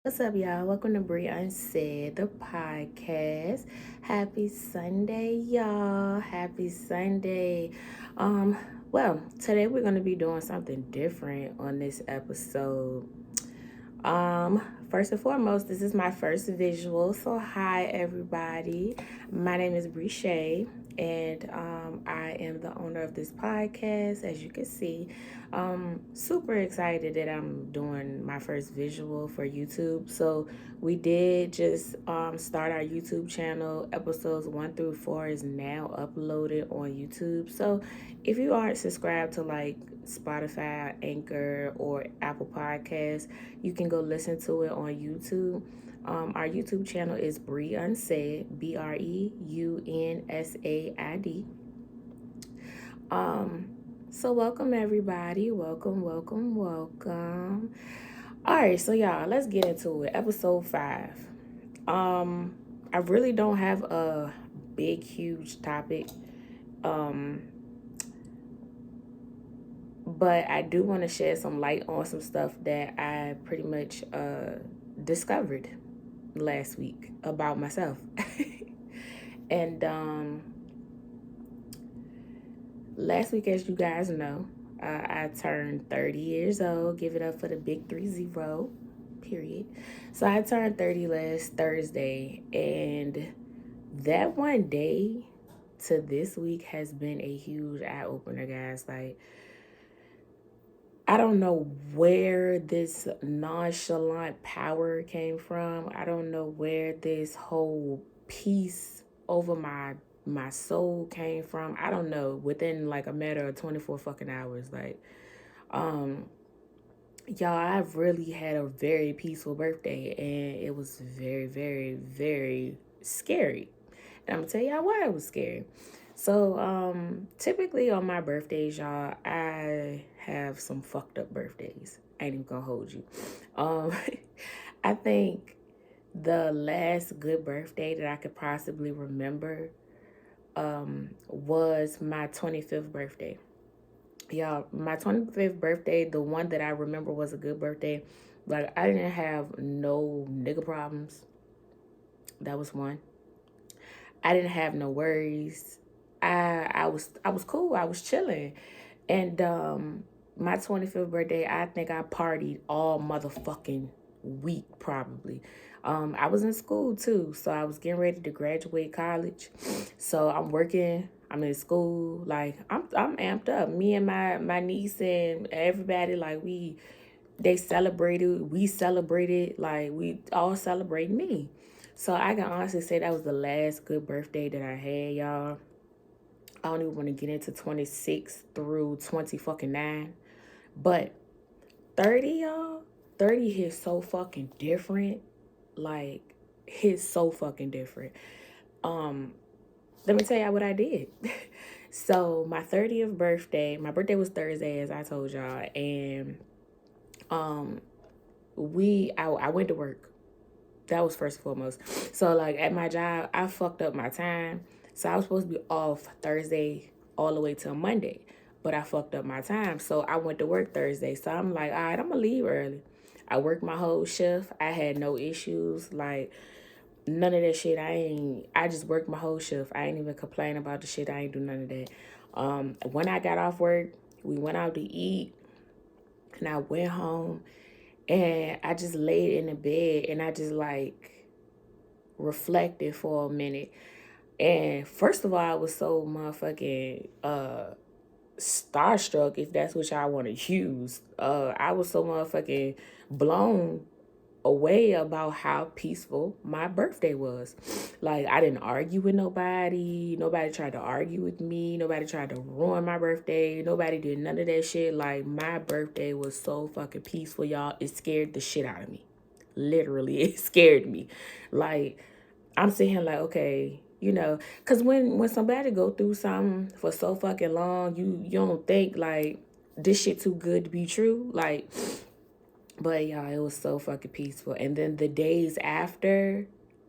What's up, y'all? Welcome to Brie Unsaid, the podcast. Happy Sunday, y'all. Happy Sunday. Um, Today we're gonna be doing something different on this episode. First and foremost, this is my first visual. So hi everybody. My name is Brie Shay, and I am the owner of this podcast, as you can see. Super excited that I'm doing my first visual for YouTube. So we did just start our YouTube channel. Episodes 1 through 4 is now uploaded on YouTube. So if you aren't subscribed to like Spotify, Anchor, or Apple Podcasts, you can go listen to it on YouTube. Our YouTube channel is Brie Unsaid, BREUNSAID. So welcome everybody. Welcome. All right, so y'all, let's get into it. Episode 5. I really don't have a big, huge topic. But I do want to shed some light on some stuff that I pretty much discovered last week about myself. And last week, as you guys know, I turned 30 years old. Give it up for the big 30, period. So I turned 30 last Thursday, and that one day to this week has been a huge eye opener, guys. Like, I don't know where this nonchalant power came from. I don't know where this whole peace over my soul came from. I don't know. Within like a matter of 24 fucking hours, like y'all, I've really had a very peaceful birthday, and it was very scary. And I'm gonna tell y'all why it was scary. So, typically on my birthdays, y'all, I have some fucked up birthdays. I ain't even gonna hold you. Um, I think the last good birthday that I could possibly remember, was my 25th birthday. Y'all, my 25th birthday, the one that I remember was a good birthday. Like, I didn't have no nigga problems. That was one. I didn't have no worries. I was cool. I was chilling. And my 25th birthday, I think I partied all motherfucking week probably. I was in school too, so I was getting ready to graduate college. So I'm working, I'm in school, like I'm amped up. Me and my niece and everybody, like we celebrated, like we all celebrate me. So I can honestly say that was the last good birthday that I had, y'all. I don't even want to get into 26 through 20 fucking 9. But 30, y'all, 30 hits so fucking different. Like, hits so fucking different. Um, Let me tell y'all what I did. So my 30th birthday, my birthday was Thursday, as I told y'all, and um I went to work. That was first and foremost. So like at my job, I fucked up my time. So I was supposed to be off Thursday all the way till Monday. But I fucked up my time. So I went to work Thursday. So I'm like, all right, I'm gonna leave early. I worked my whole shift. I had no issues. Like none of that shit. I just worked my whole shift. I ain't even complain about the shit. I ain't do none of that. When I got off work, we went out to eat, and I went home, and I just laid in the bed, and I just like reflected for a minute. And first of all, I was so motherfucking starstruck, if that's what y'all want to use. I was so motherfucking blown away about how peaceful my birthday was. Like, I didn't argue with nobody. Nobody tried to argue with me. Nobody tried to ruin my birthday. Nobody did none of that shit. Like, my birthday was so fucking peaceful, y'all. It scared the shit out of me. Literally, it scared me. Like, I'm sitting here like, okay, because when somebody go through something for so fucking long, you don't think like this shit too good to be true. Like, but y'all, it was so fucking peaceful. And then the days after,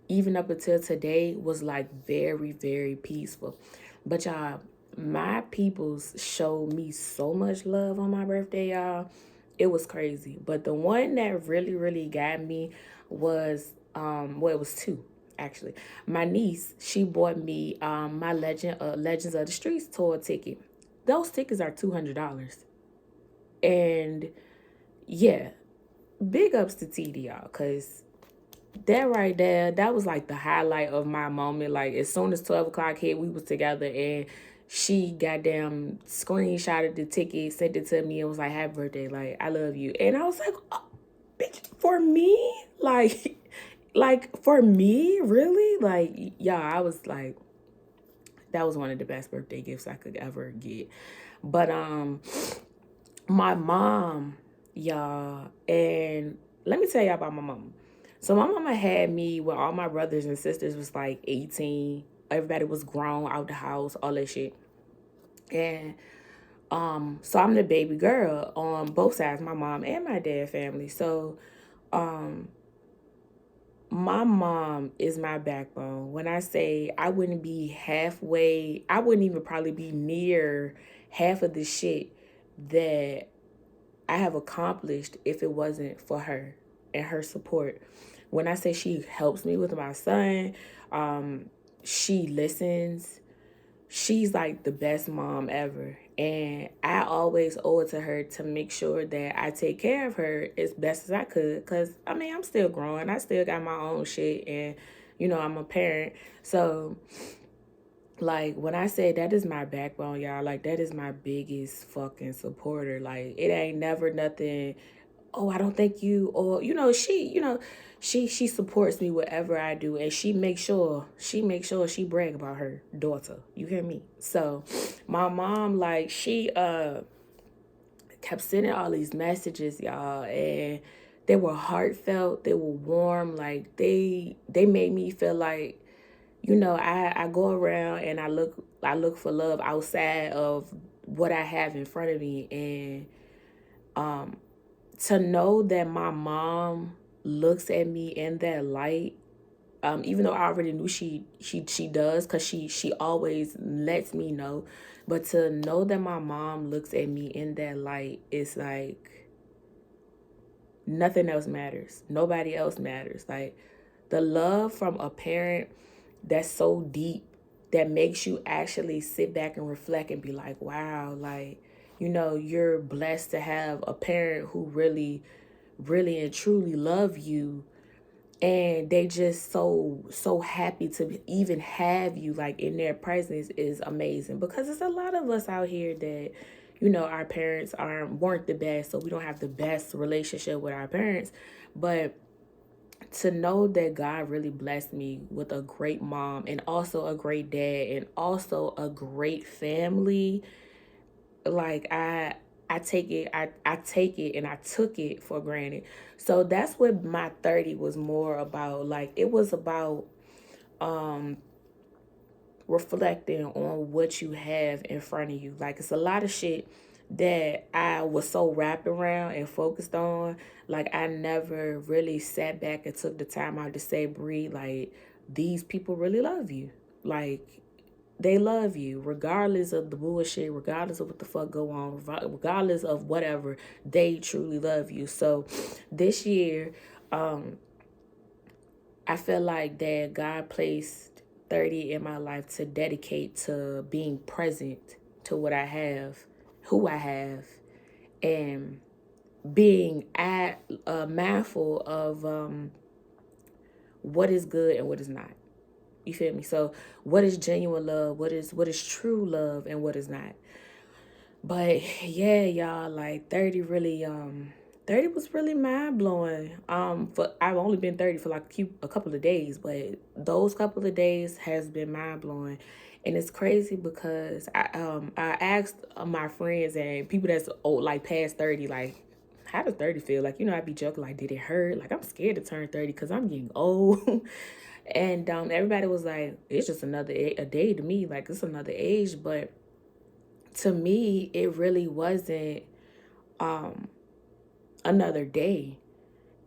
even up until today, was like very peaceful. But y'all, my peoples showed me so much love on my birthday, y'all. It was crazy. But the one that really, really got me was, well, it was two, actually. My niece, she bought me my Legends of the Streets tour ticket. Those tickets are $200. And yeah, big ups to TD, y'all, because that right there, that was like the highlight of my moment. Like, as soon as 12 o'clock hit, we was together, and she goddamn screenshotted the ticket, sent it to me, and was like, happy birthday, like, I love you. And I was like, oh, bitch, for me? Like, like, for me? Really? Like, yeah, I was like, that was one of the best birthday gifts I could ever get. But my mom, y'all, and let me tell y'all about my mom. So my mama had me when all my brothers and sisters was like 18. Everybody was grown, out the house, all that shit. And so I'm the baby girl on both sides, my mom and my dad family. So um my mom is my backbone. When I say I wouldn't be halfway, I wouldn't even probably be near half of the shit that I have accomplished if it wasn't for her and her support. When I say she helps me with my son, she listens. She's like the best mom ever. And I always owe it to her to make sure that I take care of her as best as I could. Because, I mean, I'm still growing. I still got my own shit. And, you know, I'm a parent. So, like, when I say that is my backbone, y'all, like, that is my biggest fucking supporter. Like, it ain't never nothing, oh, I don't think you, or, she supports me whatever I do, and she makes sure she brag about her daughter. You hear me? So my mom, like, she kept sending all these messages, y'all, and they were heartfelt, they were warm, like they made me feel like, I go around and I look for love outside of what I have in front of me. And to know that my mom looks at me in that light, even though I already knew she does, because she always lets me know, but to know that my mom looks at me in that light, it's like nothing else matters. Nobody else matters. Like, the love from a parent that's so deep, that makes you actually sit back and reflect and be like, wow, like, you're blessed to have a parent who really, really and truly love you, and they just so happy to even have you, like, in their presence, is amazing. Because there's a lot of us out here that, our parents weren't the best, so we don't have the best relationship with our parents. But to know that God really blessed me with a great mom, and also a great dad, and also a great family, like, I take it, I take it, and I took it for granted. So that's what my 30 was more about. Like, it was about reflecting on what you have in front of you. Like, it's a lot of shit that I was so wrapped around and focused on. Like, I never really sat back and took the time out to say, Bree, like, these people really love you. Like, they love you regardless of the bullshit, regardless of what the fuck go on, regardless of whatever. They truly love you. So this year, I feel like that God placed 30 in my life to dedicate to being present to what I have, who I have, and being mindful of what is good and what is not. You feel me? So what is genuine love? What is true love, and what is not? But yeah, y'all, like, 30 really 30 was really mind blowing. For I've only been 30 for like a couple of days, but those couple of days has been mind blowing. And it's crazy because I asked my friends and people that's old, like past 30, like, how does 30 feel? Like, I'd be joking, like, did it hurt? Like, I'm scared to turn 30 because I'm getting old. And everybody was like, it's just a day to me. Like, it's another age. But to me, it really wasn't another day.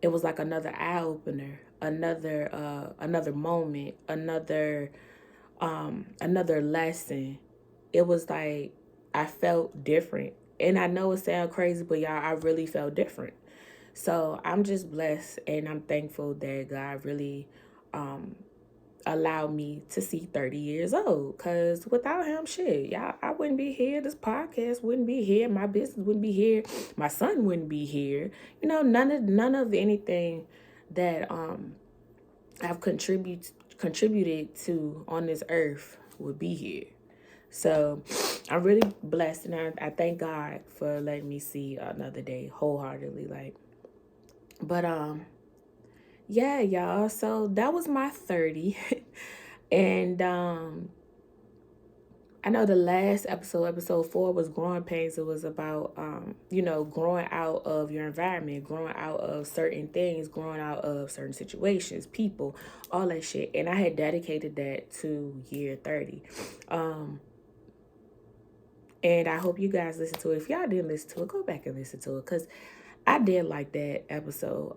It was like another eye opener, another moment, another lesson. It was like I felt different. And I know it sounds crazy, but y'all, I really felt different. So I'm just blessed, and I'm thankful that God really um, allowed me to see 30 years old. Because without him, shit, y'all, I wouldn't be here. This podcast wouldn't be here. My business wouldn't be here. My son wouldn't be here. You know, none of anything that I've contributed to on this earth would be here. So I'm really blessed, and I thank God for letting me see another day wholeheartedly. Like, but yeah, y'all. So that was my 30. And I know the last episode 4, was growing pains. It was about growing out of your environment, growing out of certain things, growing out of certain situations, people, all that shit. And I had dedicated that to year 30. And I hope you guys listen to it. If y'all didn't listen to it, go back and listen to it, because I did like that episode.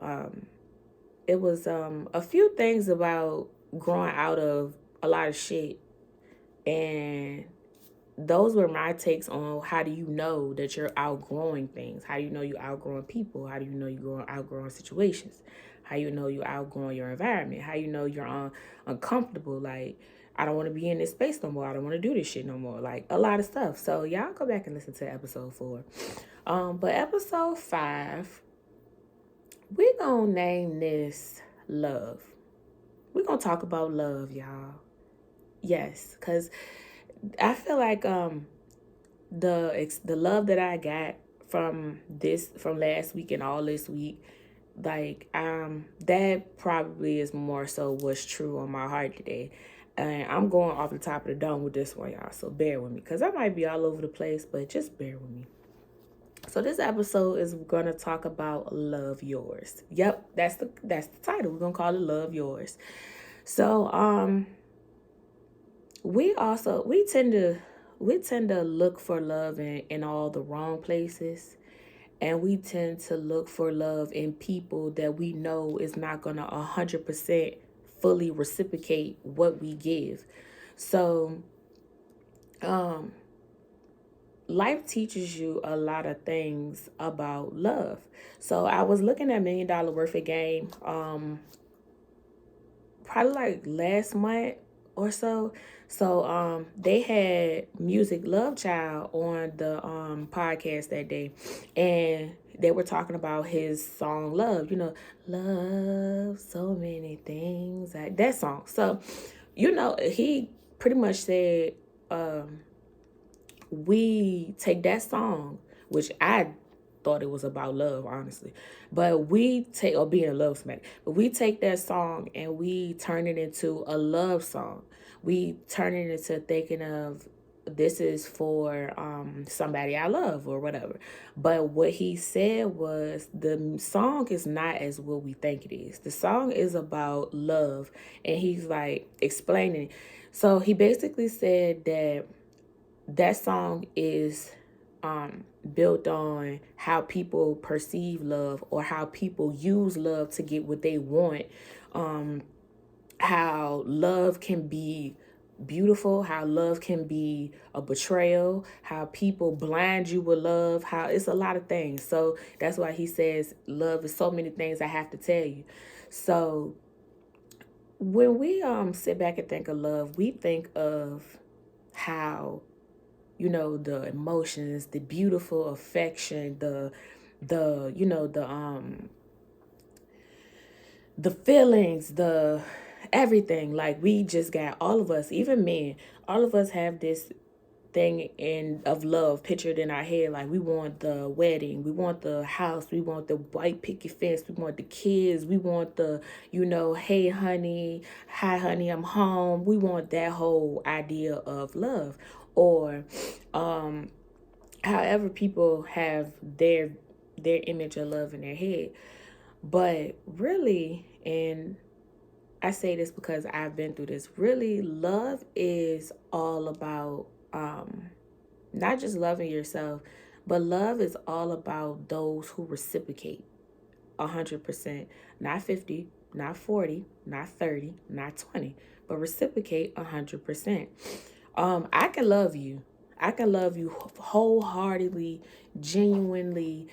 It was a few things about growing out of a lot of shit, and those were my takes on how do you know that you're outgrowing things? How do you know you're outgrowing people? How do you know you're outgrowing situations? How you know you're outgrowing your environment? How you know you're uncomfortable? Like, I don't want to be in this space no more. I don't want to do this shit no more. Like, a lot of stuff. So y'all go back and listen to episode 4. But episode 5, we're gonna name this love. We're gonna talk about love, y'all. Yes, because I feel like the love that I got from last week and all this week, like that probably is more so what's true on my heart today. And I'm going off the top of the dome with this one, y'all. So bear with me, because I might be all over the place, but just bear with me. So this episode is gonna talk about Love Yourz. Yep, that's the title. We're gonna call it Love Yourz. So we tend to look for love in all the wrong places, and we tend to look for love in people that we know is not gonna 100% fully reciprocate what we give. So life teaches you a lot of things about love. So I was looking at $1 Million Worth of Game probably like last month or so. So they had Music Love Child on the podcast that day, and they were talking about his song Love, love so many things, like that song. So he pretty much said we take that song, which I thought it was about love, honestly, but we take, or being a love smack, but we take that song and we turn it into a love song. We turn it into thinking of, this is for somebody I love or whatever. But what he said was, the song is not as what we think it is. The song is about love, and he's like explaining. So he basically said that song is built on how people perceive love, or how people use love to get what they want. How love can be beautiful, how love can be a betrayal, how people blind you with love, how it's a lot of things. So that's why he says love is so many things I have to tell you. So when we sit back and think of love, we think of how the emotions, the beautiful affection, the feelings, the everything. Like, we just got, all of us, even men, all of us have this thing of love pictured in our head. Like, we want the wedding, we want the house, we want the white picket fence, we want the kids, we want the hey honey, hi honey, I'm home. We want that whole idea of love. Or however people have their image of love in their head. But really, and I say this because I've been through this, really, love is all about not just loving yourself, but love is all about those who reciprocate 100%. Not 50, not 40, not 30, not 20, but reciprocate 100%. I can love you. I can love you wholeheartedly, genuinely,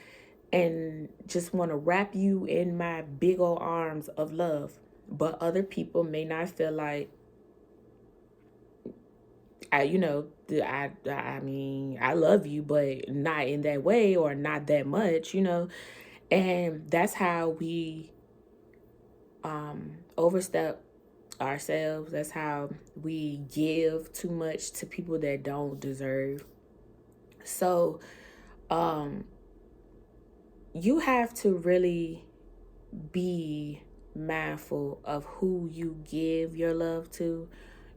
and just want to wrap you in my big old arms of love. But other people may not feel like I mean, I love you, but not in that way or not that much. And that's how we overstep ourselves. That's how we give too much to people that don't deserve. So, you have to really be mindful of who you give your love to.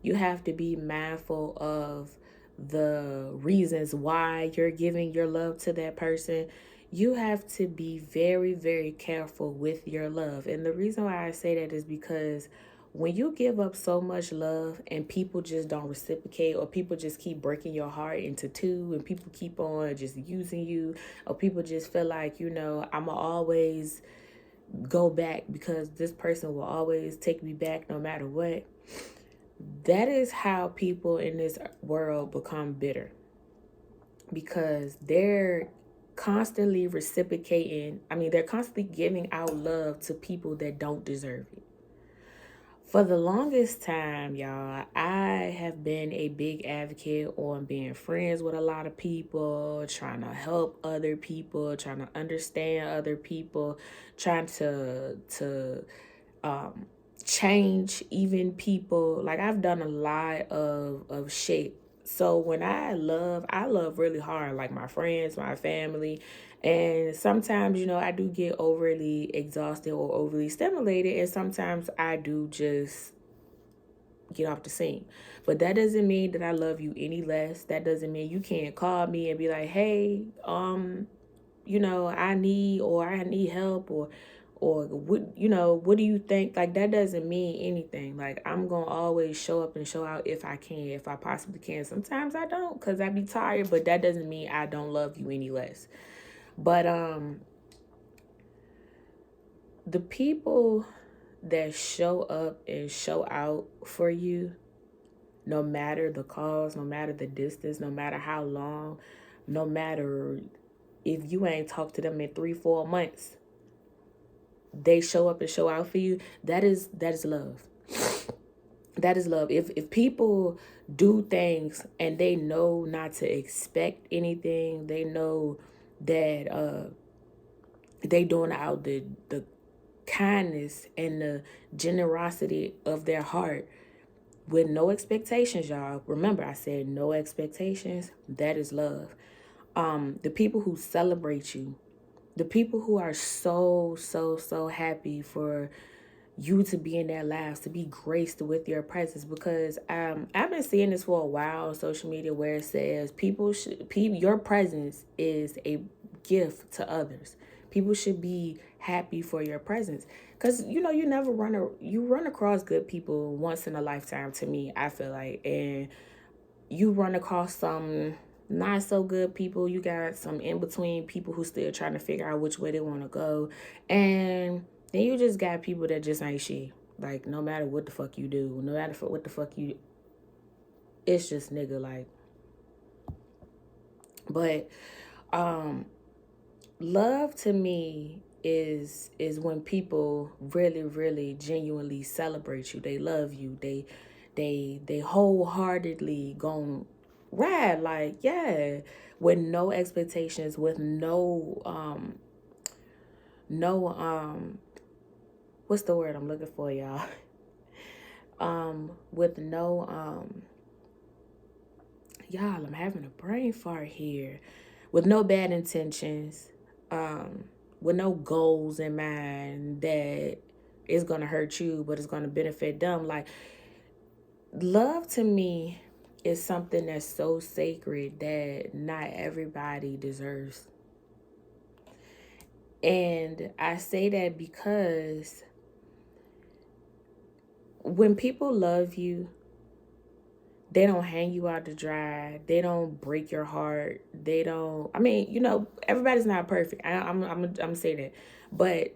You have to be mindful of the reasons why you're giving your love to that person. You have to be very, very careful with your love. And the reason why I say that is because when you give up so much love and people just don't reciprocate, or people just keep breaking your heart into two, and people keep on just using you, or people just feel like, I'ma always go back because this person will always take me back no matter what. That is how people in this world become bitter, because they're constantly reciprocating. I mean, they're constantly giving out love to people that don't deserve it. For the longest time, y'all, I have been a big advocate on being friends with a lot of people, trying to help other people, trying to understand other people, trying to change even people. Like, I've done a lot of shit. So when I love really hard, like my friends, my family. And sometimes, I do get overly exhausted or overly stimulated, and sometimes I do just get off the scene. But that doesn't mean that I love you any less. That doesn't mean you can't call me and be like, hey, I need help, or what do you think? Like, that doesn't mean anything. Like, I'm gonna always show up and show out if I can, if I possibly can. Sometimes I don't, because I be tired, but that doesn't mean I don't love you any less. But the people that show up and show out for you, no matter the cause, no matter the distance, no matter how long, no matter if you ain't talked to them in 3-4 months, they show up and show out for you. That is love. That is love. If people do things and they know not to expect anything, they know that they doing out the kindness and the generosity of their heart with no expectations, y'all. Remember, I said no expectations. That is love. The people who celebrate you, the people who are so, so, so happy for you to be in their lives, to be graced with your presence. Because I've been seeing this for a while on social media, where it says your presence is a gift to others. People should be happy for your presence, because you run across good people once in a lifetime. To me, I feel like, and you run across some not so good people. You got some in between people who still trying to figure out which way they want to go, and then you just got people that just ain't shit. Like, no matter what the fuck you do, no matter what the fuck you, it's just nigga. Like, but love to me is when people really, really genuinely celebrate you. They love you. They wholeheartedly gon' ride, like, yeah, with no expectations, with no what's the word I'm looking for, y'all? With no y'all, I'm having a brain fart here. With no bad intentions, with no goals in mind that it's gonna hurt you, but it's gonna benefit them. Like, love to me is something that's so sacred that not everybody deserves. And I say that because when people love you, they don't hang you out to dry. They don't break your heart. They don't. I mean, everybody's not perfect. I'm saying that, but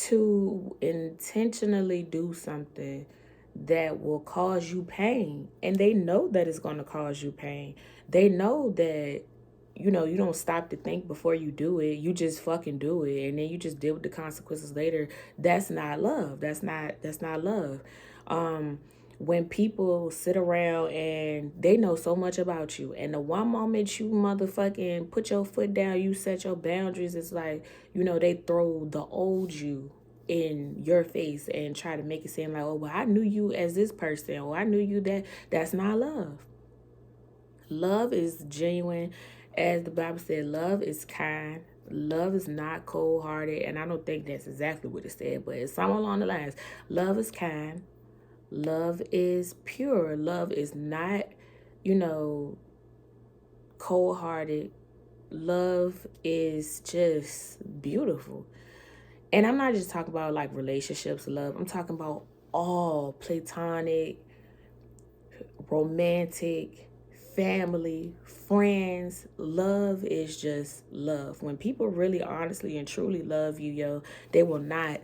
to intentionally do something that will cause you pain. And they know that it's going to cause you pain. They know that, you know, you don't stop to think before you do it. You just fucking do it. And then you just deal with the consequences later. That's not love. That's not love. When people sit around and they know so much about you, and the one moment you motherfucking put your foot down, you set your boundaries, it's like, you know, they throw the old you in your face and try to make it seem like, oh, well, I knew you as this person, or I knew you that. That's not love. Love is genuine. As the Bible said, love is kind. Love is not cold-hearted. And I don't think that's exactly what it said, but it's somewhere along the lines. Love is kind. Love is pure. Love is not, you know, cold-hearted. Love is just beautiful. And I'm not just talking about like relationships, love. I'm talking about all platonic, romantic, family, friends. Love is just love. When people really honestly and truly love you, yo, they will not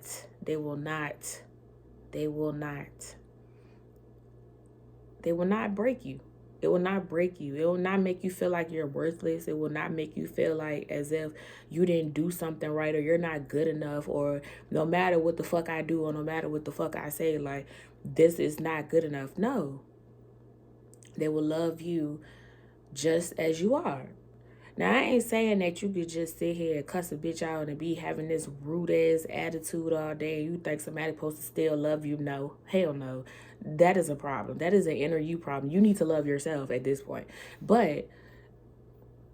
break you. It will not break you. It will not make you feel like you're worthless. It will not make you feel like as if you didn't do something right, or you're not good enough, or no matter what the fuck I do, or no matter what the fuck I say, like, this is not good enough. No. They will love you just as you are. Now, I ain't saying that you could just sit here and cuss a bitch out and be having this rude ass attitude all day. You think somebody's supposed to still love you? No. Hell no. That is a problem. That is an inner you problem. You need to love yourself at this point. But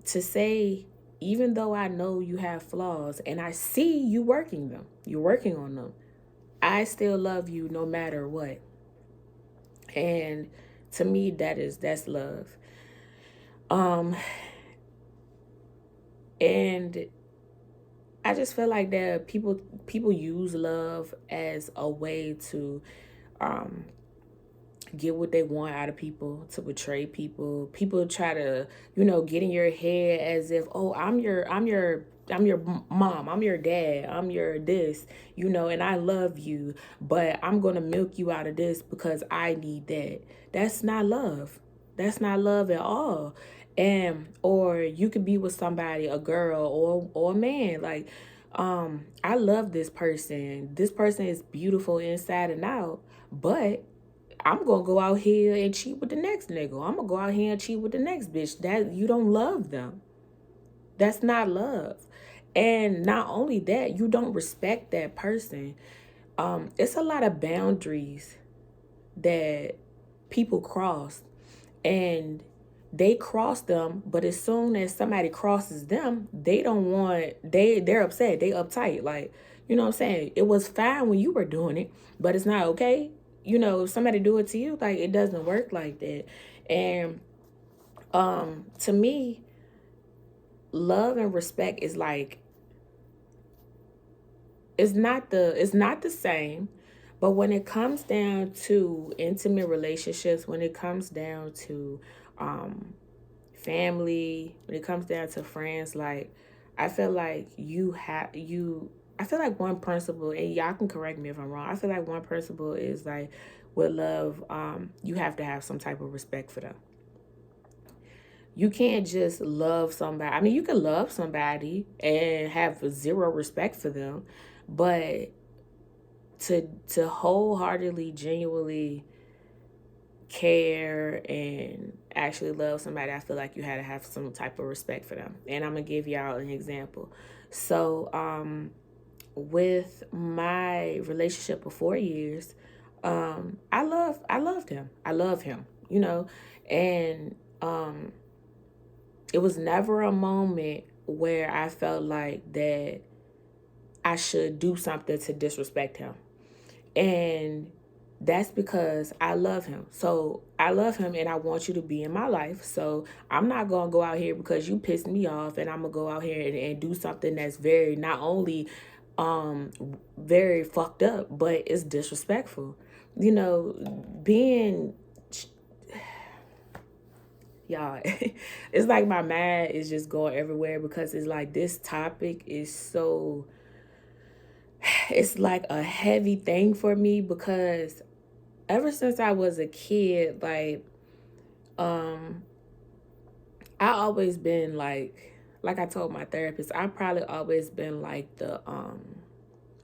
to say, even though I know you have flaws and I see you working them, you're working on them, I still love you no matter what. And to me, that's love. And I just feel like that people use love as a way to get what they want out of people, to betray people. People try to, you know, get in your head as if, oh, I'm your mom, I'm your dad, I'm your this, you know, and I love you, but I'm going to milk you out of this because I need that. That's not love. That's not love at all. And or you could be with somebody, a girl or a man, like, I love this person. This person is beautiful inside and out, but I'm gonna go out here and cheat with the next nigga. I'm gonna go out here and cheat with the next bitch. That you don't love them. That's not love. And not only that, you don't respect that person. It's a lot of boundaries that people cross, and they cross them, but as soon as somebody crosses them, they're upset, they uptight, like, you know what I'm saying? It was fine when you were doing it, but it's not okay. You know, if somebody do it to you, like, it doesn't work like that. And to me, love and respect is like, it's not the same. But when it comes down to intimate relationships, when it comes down to family, when it comes down to friends, like, I feel like I feel like one principle, and y'all can correct me if I'm wrong, I feel like one principle is like, with love, you have to have some type of respect for them. You can't just love somebody. I mean, you can love somebody and have zero respect for them, but to wholeheartedly, genuinely care and actually love somebody, I feel like you had to have some type of respect for them. And I'm gonna give y'all an example. So with my relationship of 4 years, I loved him. I love him, you know, and it was never a moment where I felt like that I should do something to disrespect him. And that's because I love him. So I love him and I want you to be in my life. So I'm not going to go out here because you pissed me off and I'm going to go out here and do something that's very, not only very fucked up, but it's disrespectful. You know, being, y'all, it's like my mind is just going everywhere because it's like this topic is so, it's like a heavy thing for me because ever since I was a kid, like, um, I always been like I told my therapist, I probably always been like the,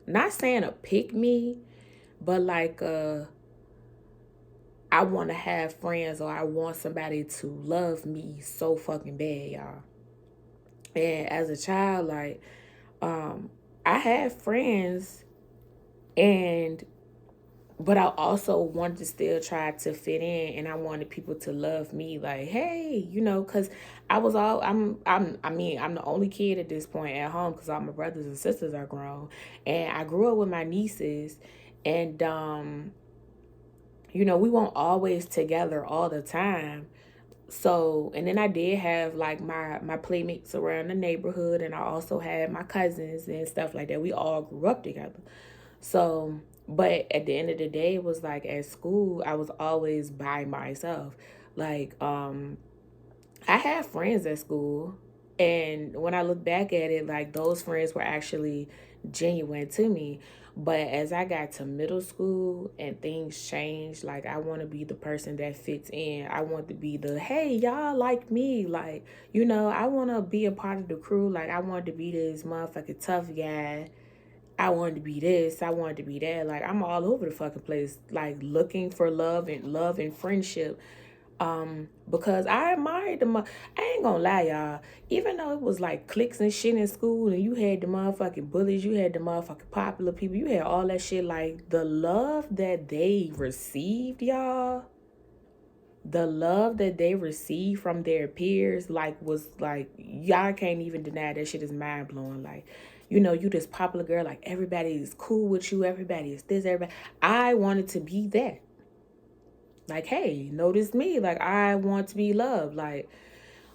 not saying a pick me, but like, I want to have friends or I want somebody to love me so fucking bad, y'all. And as a child, like, I had friends, and but I also wanted to still try to fit in, and I wanted people to love me, like, hey, because I'm the only kid at this point at home because all my brothers and sisters are grown, and I grew up with my nieces, and we weren't always together all the time. So, and then I did have like my playmates around the neighborhood, and I also had my cousins and stuff like that. We all grew up together. So, but at the end of the day, it was like at school, I was always by myself. Like, I had friends at school, and when I look back at it, like those friends were actually genuine to me. But as I got to middle school and things changed, like I want to be the person that fits in. I want to be the, hey, y'all like me. Like, I want to be a part of the crew. Like, I want to be this motherfucking tough guy. I wanted to be this, I wanted to be that. Like, I'm all over the fucking place, like looking for love and friendship. Because I admired I ain't gonna lie, y'all. Even though it was like cliques and shit in school, and you had the motherfucking bullies, you had the motherfucking popular people, you had all that shit. Like the love that they received, y'all. The love that they received from their peers, like, was like, y'all can't even deny that shit is mind blowing. Like, you this popular girl, like everybody is cool with you, everybody is this, everybody. I wanted to be that. Like, hey, notice me. Like, I want to be loved. Like,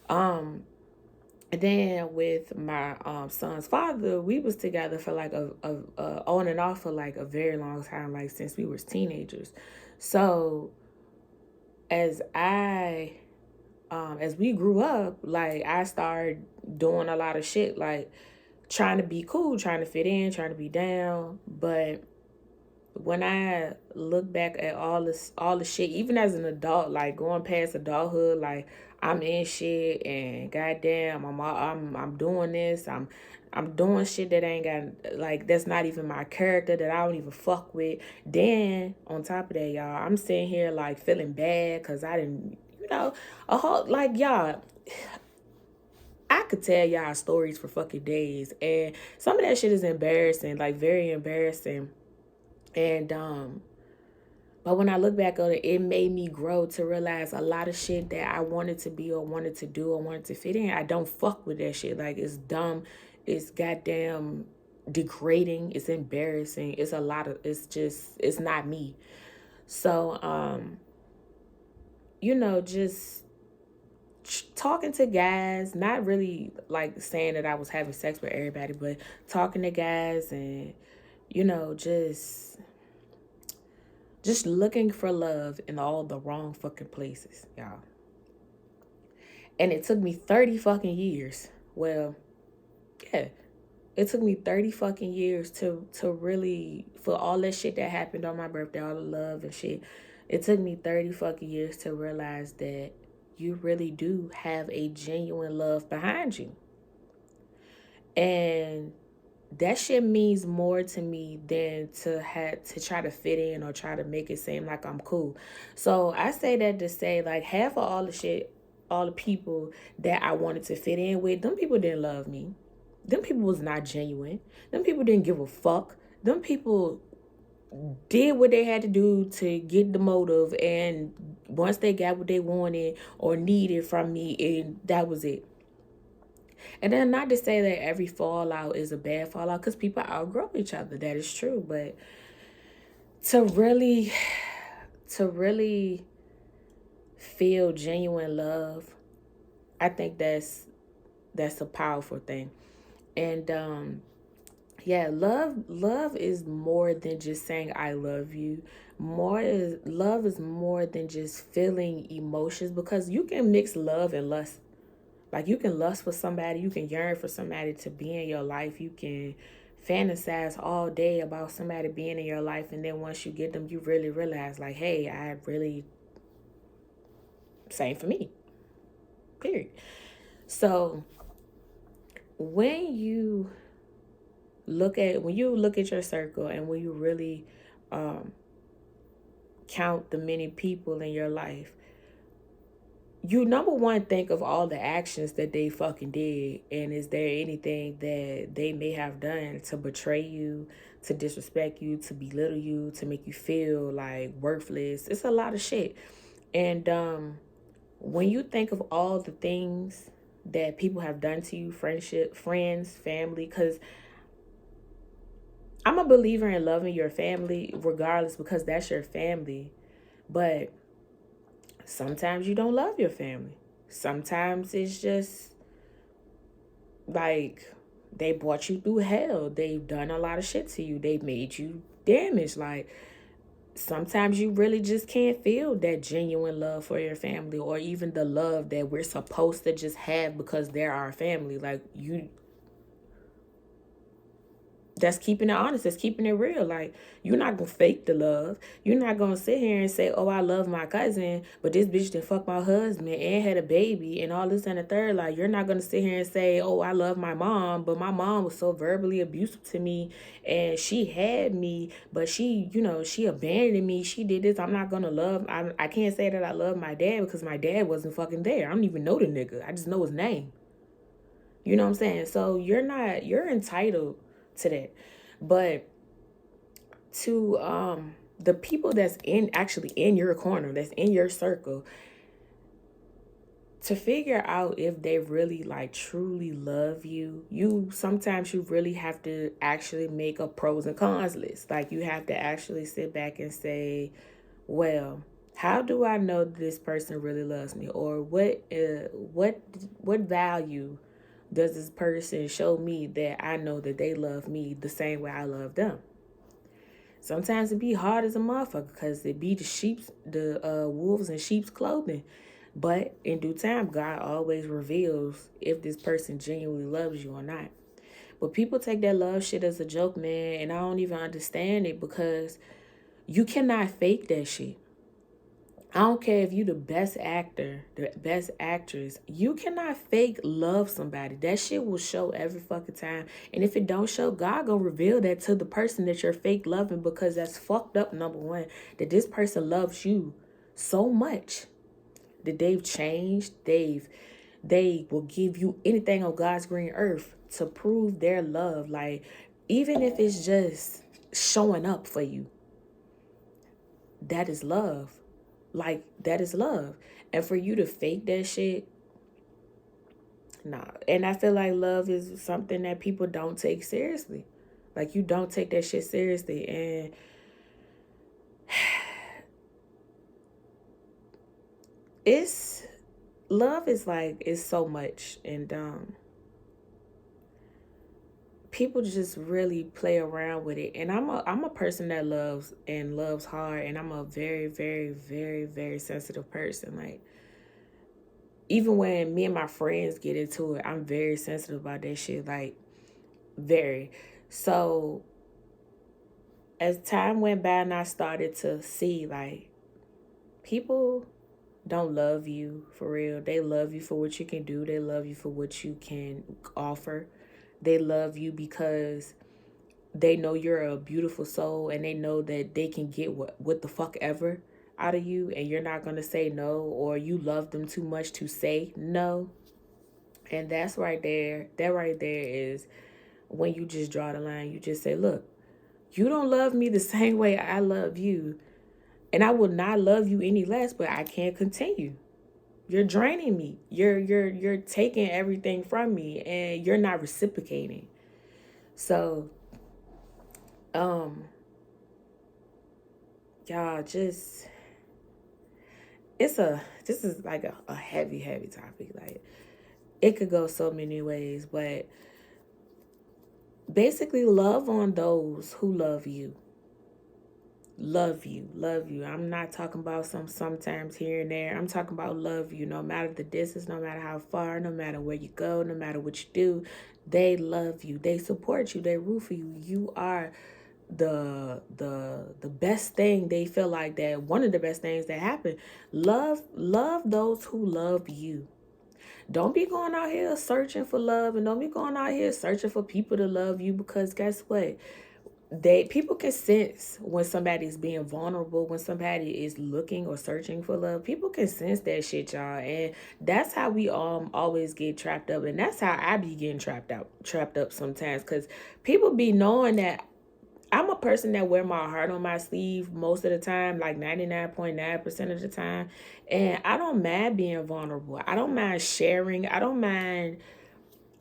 and then with my son's father, we was together for like a on and off for like a very long time, like since we was teenagers. So as I as we grew up, like I started doing a lot of shit, like trying to be cool, trying to fit in, trying to be down. But when I look back at all the shit, even as an adult, like going past adulthood, like I'm in shit, and goddamn, I'm doing this, I'm doing shit that ain't got, like, that's not even my character, that I don't even fuck with. Then on top of that, y'all, I'm sitting here like feeling bad because I didn't, a whole, like, y'all, I could tell y'all stories for fucking days, and some of that shit is embarrassing, like very embarrassing. And but when I look back on it, it made me grow to realize a lot of shit that I wanted to be or wanted to do or wanted to fit in, I don't fuck with that shit. Like, it's dumb, it's goddamn degrading, it's embarrassing, it's a lot of, it's not me. So just talking to guys, not really like saying that I was having sex with everybody, but talking to guys, and just looking for love in all the wrong fucking places, y'all. And it took me 30 fucking years. Well, yeah. It took me 30 fucking years to really, for all that shit that happened on my birthday, all the love and shit. It took me 30 fucking years to realize that you really do have a genuine love behind you. And that shit means more to me than to have to try to fit in or try to make it seem like I'm cool. So I say that to say, like, half of all the shit, all the people that I wanted to fit in with, them people didn't love me. Them people was not genuine. Them people didn't give a fuck. Them people did what they had to do to get the motive, and once they got what they wanted or needed from me, and that was it. And then, not to say that every fallout is a bad fallout, because people outgrow each other. That is true. But to really, to really feel genuine love, I think that's a powerful thing. And yeah, love is more than just saying I love you. Love is more than just feeling emotions, because you can mix love and lust. Like, you can lust for somebody, you can yearn for somebody to be in your life, you can fantasize all day about somebody being in your life, and then once you get them, you really realize, like, hey, I really, same for me, period. So when you look at your circle, and when you really um, count the many people in your life, you number one think of all the actions that they fucking did, and is there anything that they may have done to betray you, to disrespect you, to belittle you, to make you feel like worthless. It's a lot of shit. And when you think of all the things that people have done to you, friendship, friends, family, because I'm a believer in loving your family regardless, because that's your family. But sometimes you don't love your family. Sometimes it's just like they brought you through hell. They've done a lot of shit to you. They've made you damaged. Like sometimes you really just can't feel that genuine love for your family, or even the love that we're supposed to just have because they're our family. Like that's keeping it honest. That's keeping it real. Like, you're not gonna fake the love. You're not gonna sit here and say, oh, I love my cousin, but this bitch done fuck my husband and had a baby and all this and the third. Like, you're not gonna sit here and say, oh, I love my mom, but my mom was so verbally abusive to me and she had me, but she, she abandoned me. She did this. I'm not gonna love. I can't say that I love my dad because my dad wasn't fucking there. I don't even know the nigga. I just know his name. You know what I'm saying? So you're entitled to that. But to the people that's actually in your corner, that's in your circle, to figure out if they really like truly love you, sometimes you really have to actually make a pros and cons list. Like, you have to actually sit back and say, well, how do I know this person really loves me? Or what value does this person show me that I know that they love me the same way I love them? Sometimes it be hard as a motherfucker because it be the wolves in sheep's clothing. But in due time, God always reveals if this person genuinely loves you or not. But people take that love shit as a joke, man, and I don't even understand it, because you cannot fake that shit. I don't care if you the best actor, the best actress. You cannot fake love somebody. That shit will show every fucking time. And if it don't show, God gonna reveal that to the person that you're fake loving, because that's fucked up, number one. That this person loves you so much that they've changed. They will give you anything on God's green earth to prove their love. Like, even if it's just showing up for you, that is love. Like, that is love. And for you to fake that shit, nah. And I feel like love is something that people don't take seriously. Like, you don't take that shit seriously. And love is like, it's so much. And people just really play around with it. And I'm a person that loves hard, and I'm a very, very, very, very sensitive person. Like, even when me and my friends get into it, I'm very sensitive about that shit. Like, very. So as time went by and I started to see, like, people don't love you for real. They love you for what you can do. They love you for what you can offer. They love you because they know you're a beautiful soul, and they know that they can get what the fuck ever out of you, and you're not going to say no, or you love them too much to say no. And that's right there. That right there is when you just draw the line. You just say, look, you don't love me the same way I love you, and I will not love you any less, but I can't continue. You're draining me. You're taking everything from me, and you're not reciprocating. So, y'all, just, this is like a heavy, heavy topic. Like, it could go so many ways, but basically, love on those who love you. love you, love you. I'm not talking about sometimes here and there. I'm talking about love you, no matter the distance, no matter how far, no matter where you go, no matter what you do. They love you. They support you. They root for you. You are the best thing. They feel like that one of the best things that happen. Love those who love you. Don't be going out here searching for love, and don't be going out here searching for people to love you, because guess what? People can sense when somebody's being vulnerable, when somebody is looking or searching for love. People can sense that shit, y'all. And that's how we always get trapped up. And that's how I be getting trapped up sometimes. Because people be knowing that I'm a person that wear my heart on my sleeve most of the time, like 99.9% of the time. And I don't mind being vulnerable. I don't mind sharing. I don't mind.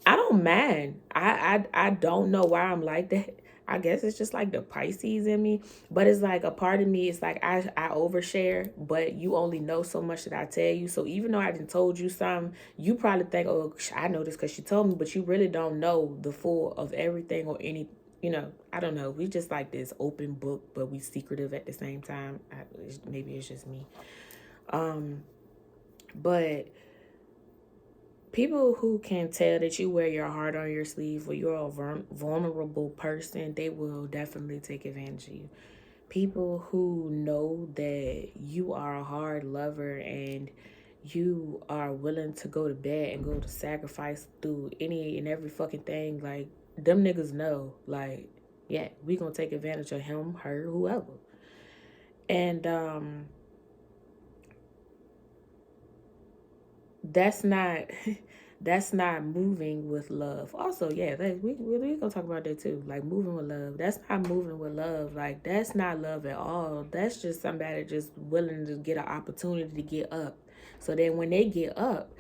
I don't know why I'm like that. I guess it's just like the Pisces in me. But it's like a part of me, it's like I overshare, but you only know so much that I tell you. So even though I done told you something, you probably think, oh, I know this because she told me, but you really don't know the full of everything or any, I don't know. We just like this open book, but we secretive at the same time. Maybe it's just me. But people who can tell that you wear your heart on your sleeve or you're a vulnerable person, they will definitely take advantage of you. People who know that you are a hard lover and you are willing to go to bed and go to sacrifice through any and every fucking thing, like, them niggas know, like, yeah, we gonna take advantage of him, her, whoever. And that's not that's not moving with love. Also, yeah, we gonna talk about that too, like moving with love. That's not moving with love. Like, that's not love at all. That's just somebody just willing to get an opportunity to get up, so then when they get up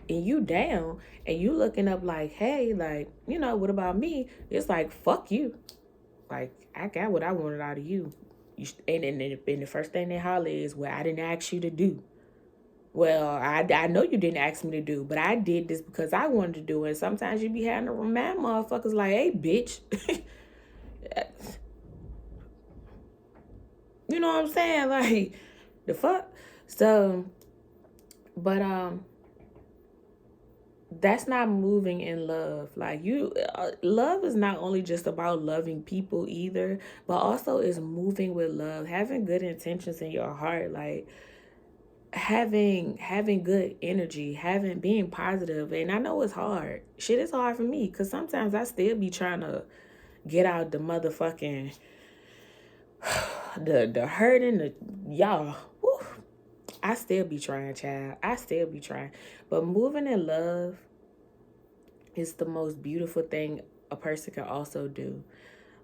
and you down and you looking up like, hey, like, what about me? It's like, fuck you. Like, I got what I wanted out of you. And the first thing they holler is, well, I didn't ask you to do. Well, I know you didn't ask me to do, but I did this because I wanted to do it. And sometimes you be having to remind motherfuckers like, hey, bitch. You know what I'm saying? Like, the fuck? So, but that's not moving in love. Like, love is not only just about loving people either, but also is moving with love, having good intentions in your heart, like having good energy, being positive. And I know it's hard. Shit is hard for me because sometimes I still be trying to get out the motherfucking the hurting, the y'all. Whew, I still be trying, child. I still be trying. But moving in love is the most beautiful thing a person can also do.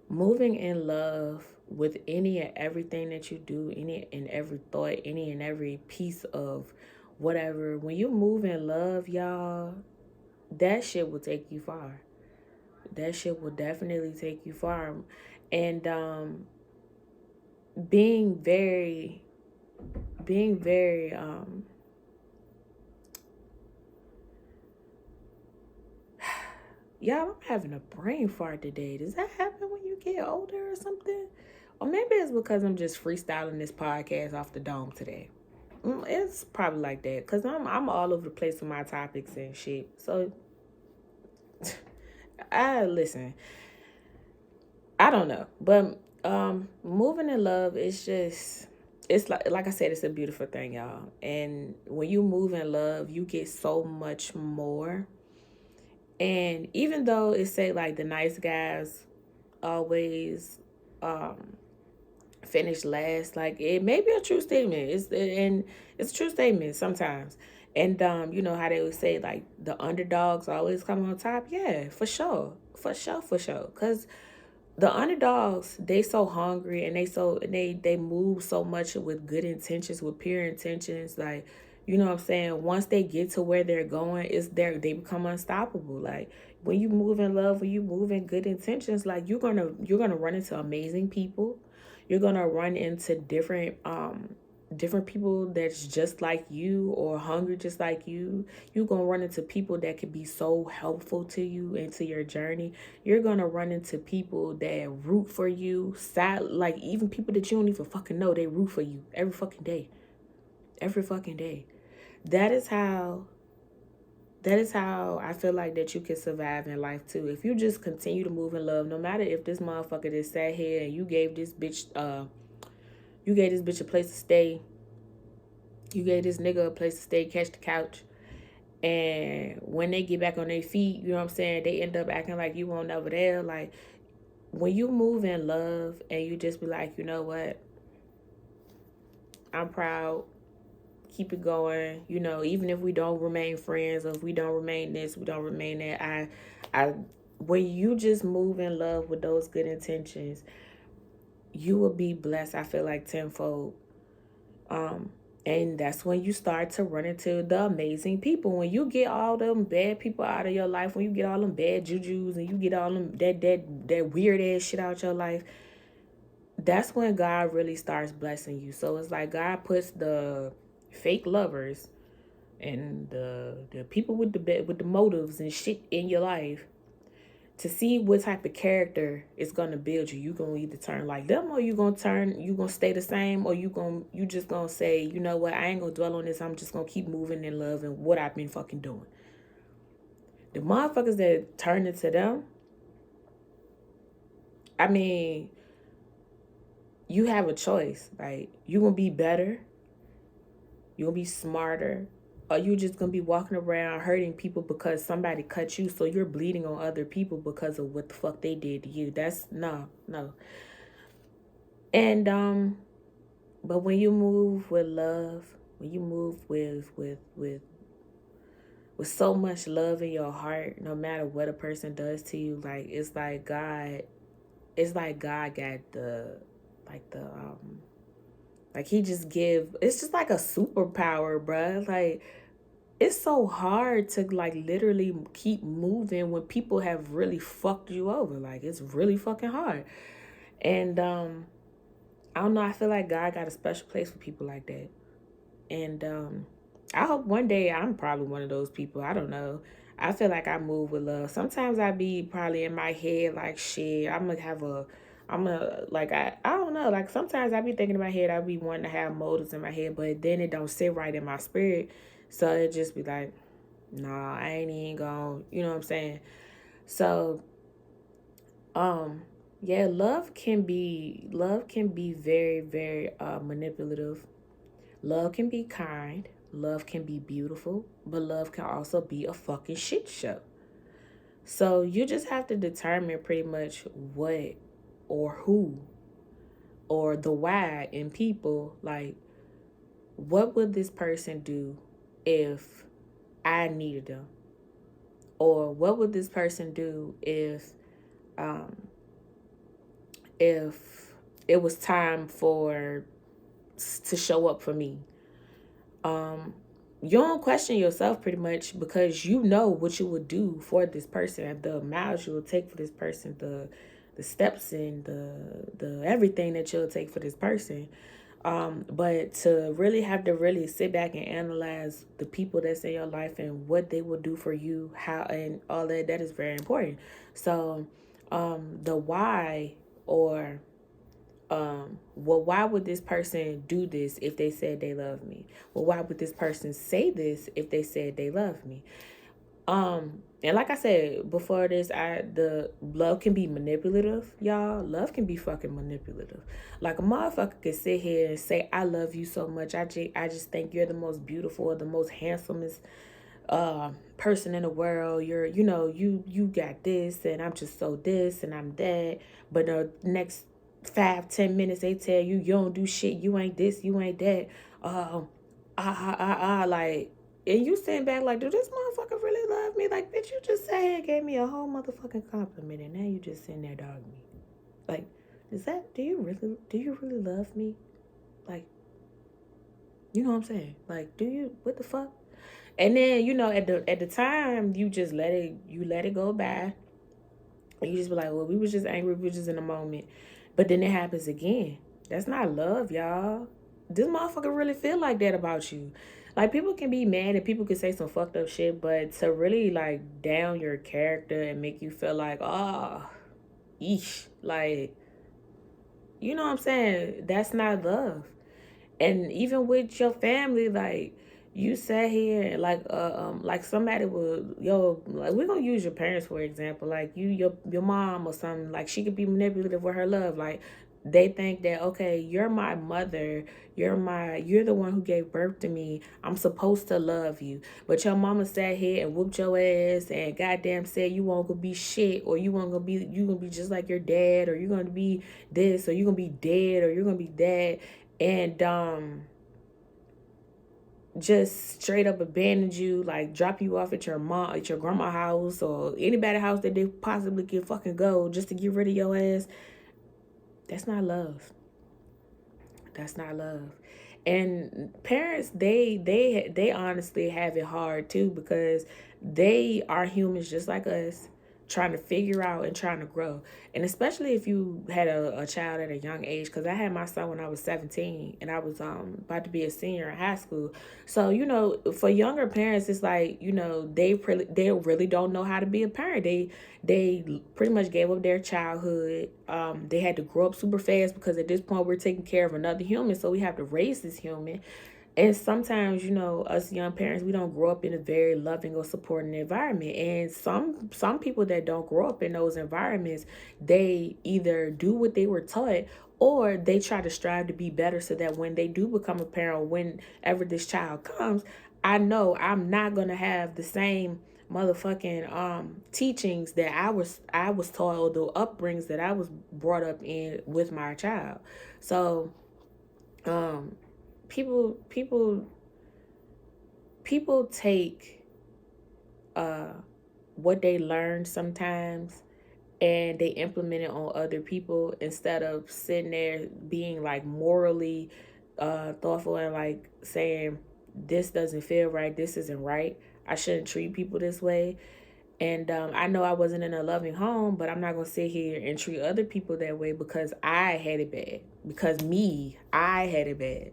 Moving in love with any and everything that you do, any and every thought, any and every piece of whatever. When you move in love, y'all, that shit will take you far. That shit will definitely take you far. And being very being very y'all, I'm having a brain fart today. Does that happen when you get older or something? Or maybe it's because I'm just freestyling this podcast off the dome today. It's probably like that because I'm all over the place with my topics and shit. So I listen. I don't know, but moving in love is just, it's like I said, it's a beautiful thing, y'all. And when you move in love, you get so much more. And even though it say like the nice guys always finish last, like, it may be a true statement. It's a true statement sometimes. And you know how they would say like the underdogs always come on top. Yeah, for sure, for sure. Cause the underdogs, they so hungry and they move so much with good intentions, with pure intentions. Like, you know what I'm saying? Once they get to where they're going, they become unstoppable. Like, when you move in love, when you move in good intentions, like, you're gonna run into amazing people. You're gonna run into different people that's just like you or hungry just like you're gonna run into people that could be so helpful to you and to your journey. You're gonna run into people that root for you, sad, like even people that you don't even fucking know, they root for you every fucking day. That is how that is how I feel like that you can survive in life too. If you just continue to move in love, no matter if this motherfucker that sat here and you gave this bitch a place to stay, you gave this nigga a place to stay, catch the couch, and when they get back on their feet, you know what I'm saying, they end up acting like you weren't over there. Like, when you move in love and you just be like, you know what, I'm proud, keep it going, even if we don't remain friends or if we don't remain this, we don't remain that. I when you just move in love with those good intentions, you will be blessed, I feel like, tenfold. And that's when you start to run into the amazing people. When you get all them bad people out of your life, when you get all them bad jujus and you get all them that weird ass shit out your life, that's when God really starts blessing you. So it's like God puts the fake lovers and the people with the motives and shit in your life to see what type of character is gonna build you. You gonna either turn like them, or you gonna stay the same, or you just gonna say, you know what, I ain't gonna dwell on this. I'm just gonna keep moving in love and what I've been fucking doing. The motherfuckers that turn into them, I mean, you have a choice. Like, you gonna be better, you gonna be smarter, or you just gonna be walking around hurting people because somebody cut you, so you're bleeding on other people because of what the fuck they did to you. That's no. And but when you move with love, when you move with so much love in your heart, no matter what a person does to you, like, God got like he just give, it's just like a superpower, bruh. Like, it's so hard to like literally keep moving when people have really fucked you over. Like, it's really fucking hard. And I don't know, I feel like God got a special place for people like that. And I hope one day I'm probably one of those people. I don't know. I feel like I move with love. Sometimes I be probably in my head like, shit, I don't know. Like, sometimes I be thinking in my head, I be wanting to have motives in my head, but then it don't sit right in my spirit. So it just be like, nah, I ain't even gonna, you know what I'm saying? So, yeah, love can be very, very manipulative. Love can be kind. Love can be beautiful, but love can also be a fucking shit show. So you just have to determine pretty much what or who or the why in people. Like, what would this person do if I needed them? Or what would this person do if it was time to show up for me? You don't question yourself pretty much, because you know what you would do for this person, the miles you will take for this person, the steps and the everything that you'll take for this person. But to really sit back and analyze the people that's in your life and what they will do for you, how, and all that is very important. So the why, or well, why would this person do this if they said they love me? Well, why would this person say this if they said they love me? And like I said before this, the love can be manipulative, y'all. Love can be fucking manipulative. Like, a motherfucker could sit here and say, I love you so much. I just think you're the most beautiful, or the most handsomest person in the world. You got this, and I'm just so this, and I'm that. But the next 5-10 minutes they tell you don't do shit, you ain't this, you ain't that. Like, and you sitting back like, do this motherfucker really love me? Like, bitch, you just sat here and gave me a whole motherfucking compliment, and now you just sitting there dogging me. Like, do you really love me? Like, you know what I'm saying? Like, what the fuck? And then, at the time, you just let it go by. And you just be like, well, we was just angry, we was just in a moment. But then it happens again. That's not love, y'all. this motherfucker really feel like that about you. Like, people can be mad and people can say some fucked up shit, but to really, like, down your character and make you feel like, oh, eesh, like, you know what I'm saying? That's not love. And even with your family, like, you sat here like somebody would, like, we're gonna use your parents for example, like your mom or something, like she could be manipulative with her love, like they think that, okay, you're my mother, you're the one who gave birth to me, I'm supposed to love you. But your mama sat here and whooped your ass and goddamn said you won't gonna be shit, or you gonna be just like your dad, or you're gonna be this, or you're gonna be dead, or you're gonna be that. And just straight up abandoned you, like drop you off at your grandma house or anybody house that they possibly can fucking go just to get rid of your ass. That's not love. That's not love. And parents, they honestly have it hard too, because they are humans just like us, trying to figure out and trying to grow. And especially if you had a child at a young age, because I had my son when I was 17 and I was about to be a senior in high school. So, for younger parents, it's like, they really don't know how to be a parent. They pretty much gave up their childhood. They had to grow up super fast, because at this point we're taking care of another human, so we have to raise this human. And sometimes, us young parents, we don't grow up in a very loving or supporting environment. And some people that don't grow up in those environments, they either do what they were taught, or they try to strive to be better, so that when they do become a parent, whenever this child comes, I know I'm not gonna have the same motherfucking teachings that I was taught, or the upbringings that I was brought up in with my child. So um people people people take what they learn sometimes, and they implement it on other people, instead of sitting there being like morally thoughtful, and like saying, this doesn't feel right, this isn't right, I shouldn't treat people this way. And I know I wasn't in a loving home, but I'm not going to sit here and treat other people that way because I had it bad. I had it bad.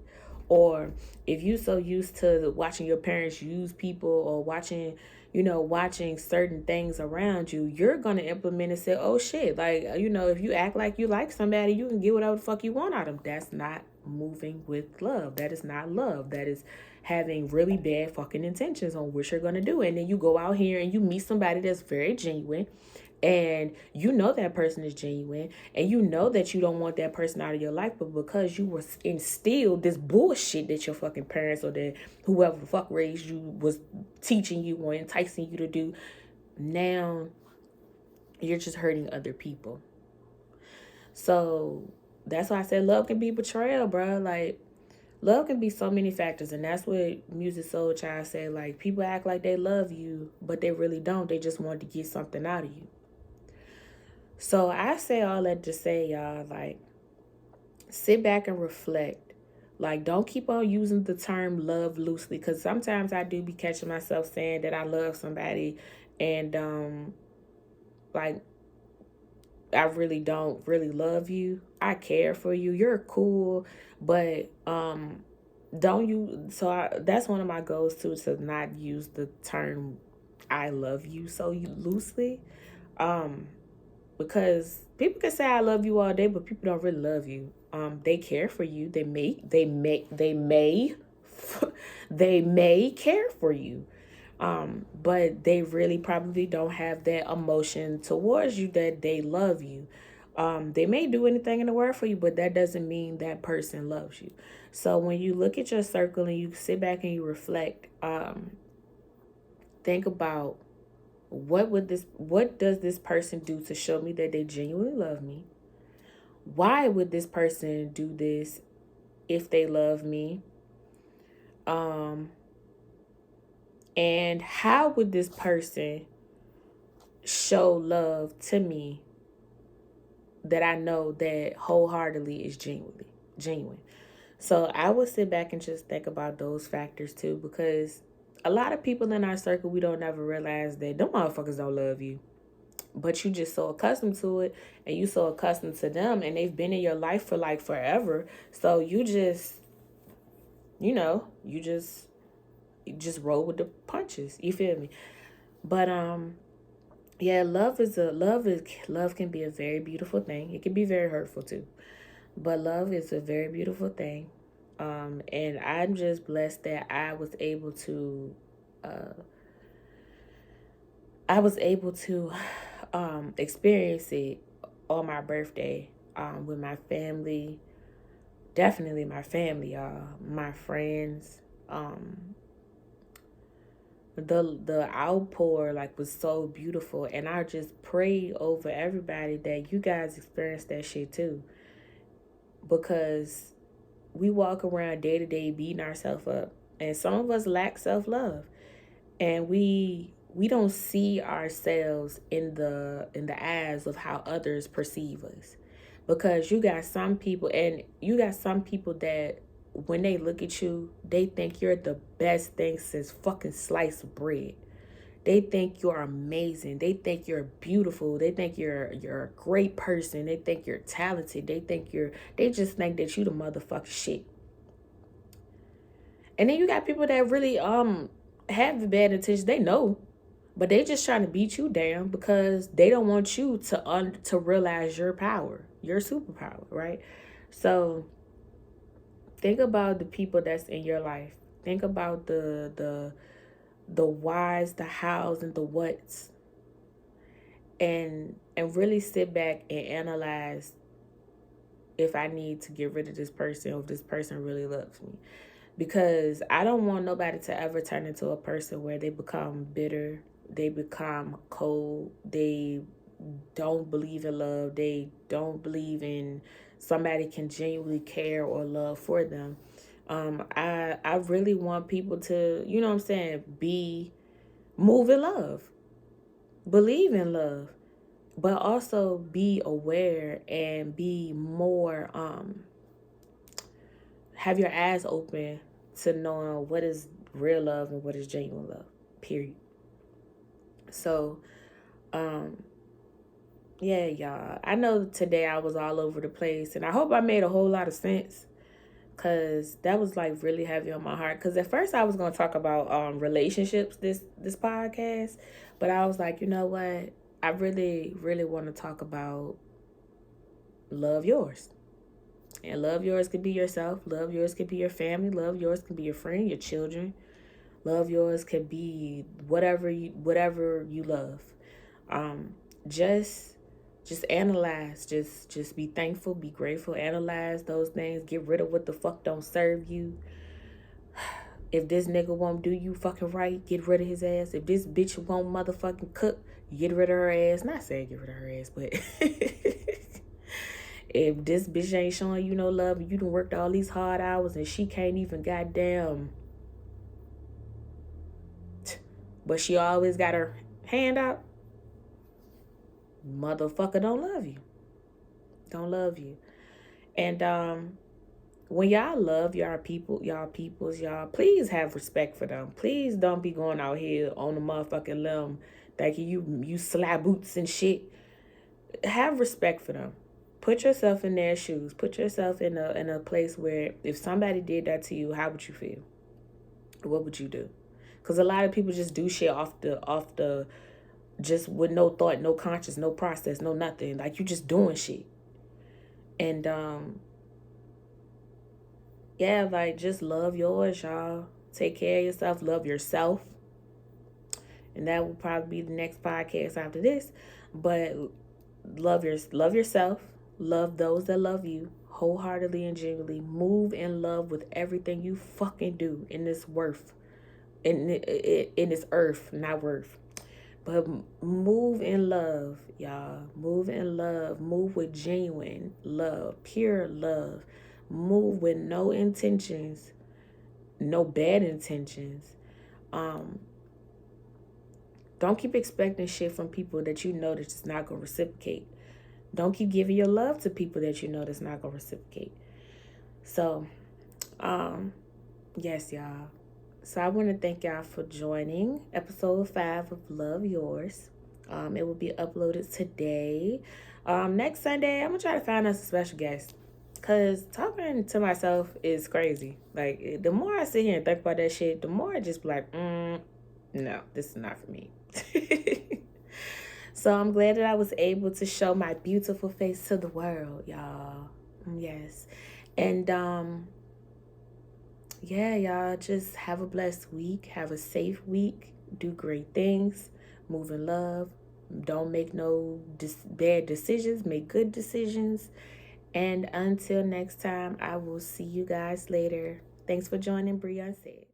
Or if you so used to watching your parents use people, or watching certain things around you, you're going to implement and say, oh shit, like, if you act like you like somebody, you can get whatever the fuck you want out of them. That's not moving with love. That is not love. That is having really bad fucking intentions on what you're gonna do. And then you go out here and you meet somebody that's very genuine, and that person is genuine, and that you don't want that person out of your life, but because you were instilled this bullshit that your fucking parents, or that whoever the fuck raised you, was teaching you or enticing you to do, now you're just hurting other people. So that's why I said love can be betrayal, bro. Like, love can be so many factors, and that's what Music Soul Child said. Like, people act like they love you, but they really don't. They just want to get something out of you. So I say all that to say, y'all, like, sit back and reflect. Like, don't keep on using the term love loosely, because sometimes I do be catching myself saying that I love somebody, and like, I really don't really love you. I care for you. You're cool, but don't you? That's one of my goals too, to not use the term "I love you" so loosely, because people can say I love you all day, but people don't really love you. They care for you. They may they may care for you. But they really probably don't have that emotion towards you that they love you. They may do anything in the world for you, but that doesn't mean that person loves you. So when you look at your circle and you sit back and you reflect, think about what does this person do to show me that they genuinely love me? Why would this person do this if they love me? And how would this person show love to me that I know that wholeheartedly is genuine? So I would sit back and just think about those factors too, because a lot of people in our circle, we don't ever realize that them motherfuckers don't love you. But you just so accustomed to it, and you so accustomed to them, and they've been in your life for like forever. So you just you just roll with the punches. You feel me? But yeah, love can be a very beautiful thing. It can be very hurtful too. But love is a very beautiful thing. And I'm just blessed that I was able to experience it on my birthday with my family. Definitely my family, y'all, my friends. The outpour like was so beautiful, and I just pray over everybody that you guys experience that shit too, because we walk around day to day beating ourselves up, and some of us lack self-love, and we don't see ourselves in the eyes of how others perceive us, because you got some people that when they look at you, they think you're the best thing since fucking sliced bread. They think you're amazing. They think you're beautiful. They think you're a great person. They think you're talented. They just think that you the motherfucking shit. And then you got people that really have the bad intentions. They know, but they just trying to beat you down because they don't want you to realize your power, your superpower, right? So think about the people that's in your life. Think about the whys, the hows, and the whats, and really sit back and analyze if I need to get rid of this person or if this person really loves me. Because I don't want nobody to ever turn into a person where they become bitter, they become cold, they don't believe in love, they don't believe in somebody can genuinely care or love for them. I really want people to, you know what I'm saying, move in love, believe in love, but also be aware and be more have your eyes open to knowing what is real love and what is genuine love, period. So yeah, y'all, I know today I was all over the place, and I hope I made a whole lot of sense, because that was like really heavy on my heart. Because at first I was going to talk about relationships this podcast, but I was like, you know what, I really really want to talk about love yours. And love yours could be yourself, love yours could be your family, love yours could be your friend, your children, love yours could be whatever you love. um just analyze, just be thankful, be grateful, analyze those things, get rid of what the fuck don't serve you. If this nigga won't do you fucking right, get rid of his ass. If this bitch won't motherfucking cook, get rid of her ass. Not saying get rid of her ass, but if this bitch ain't showing you no love and you done worked all these hard hours and she can't even goddamn, but she always got her hand out, motherfucker don't love you. Don't love you. And when y'all love y'all peoples, y'all, please have respect for them. Please don't be going out here on the motherfucking limb thinking you slap boots and shit. Have respect for them. Put yourself in their shoes. Put yourself in a place where if somebody did that to you, how would you feel? What would you do? Because a lot of people just do shit off the just with no thought, no conscience, no process, no nothing. Like, you just doing shit. And yeah, like, just love yours, y'all. Take care of yourself. Love yourself. And that will probably be the next podcast after this. But love yourself. Love those that love you wholeheartedly and genuinely. Move in love with everything you fucking do in this in this earth, not worth. But move in love, y'all. Move in love. Move with genuine love, pure love. Move with no intentions, no bad intentions. Don't keep expecting shit from people that you know that's not gonna reciprocate. Don't keep giving your love to people that you know that's not gonna reciprocate. So, yes, y'all. So I want to thank y'all for joining episode 5 of Love Yours. It will be uploaded today. Next Sunday, I'm gonna try to find us a special guest, Because talking to myself is crazy. Like, the more I sit here and think about that shit, the more I just be like, no, this is not for me. So I'm glad that I was able to show my beautiful face to the world, y'all. Yes. And yeah, y'all, just have a blessed week. Have a safe week. Do great things. Move in love. Don't make no bad decisions. Make good decisions. And until next time, I will see you guys later. Thanks for joining Bree Unsaid.